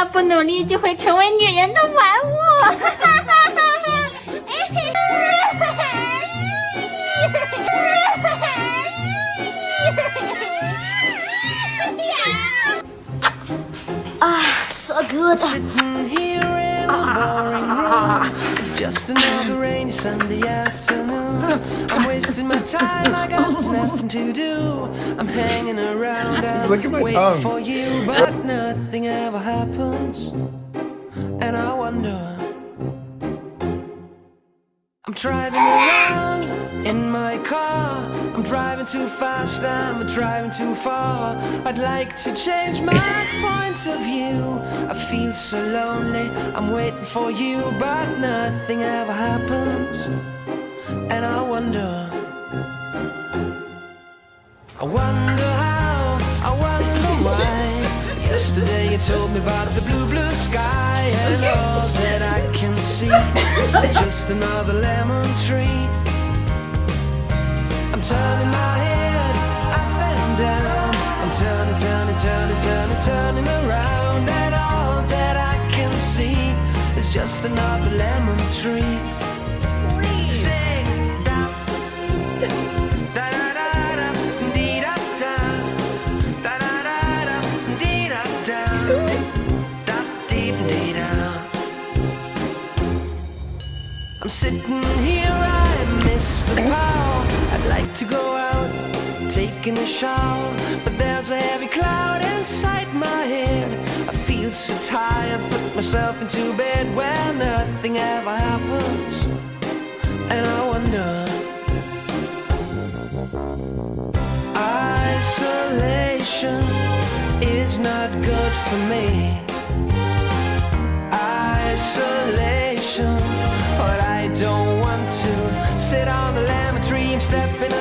要不努力就会成为女人的玩物。啊，so good。Just another rainy Sunday afternoon. I'm wasting my time, I got nothing to do. I'm hanging around and Look at my waiting tongue. for you, but nothing ever happens. And I wonder. I'm driving around in my car. I'm driving too fast, I'm driving too far. I'd like to change my point of view. I feel so lonely, I'm waiting for you, but nothing ever happens. And I wonder how, I wonder why. Yesterday you told me about the blue, blue sky, and all that I can see is just another lemon tree. I'm turning my head up and down. I'm turning, turning, turning, turning, turning around, and all that I can see is just another lemon tree. Sing, da, da da da da, dee da da, da da da da, dee da da, da dee dee da. I'm sitting here, I miss the power. I'd like to go out, taking a shower, but there's a heavy cloud inside my head. I feel so tired, put myself into bed where nothing ever happens. And I wonder, isolation is not good for me. Isolation, but I don't want to sit on the lemon tree. I'm stepping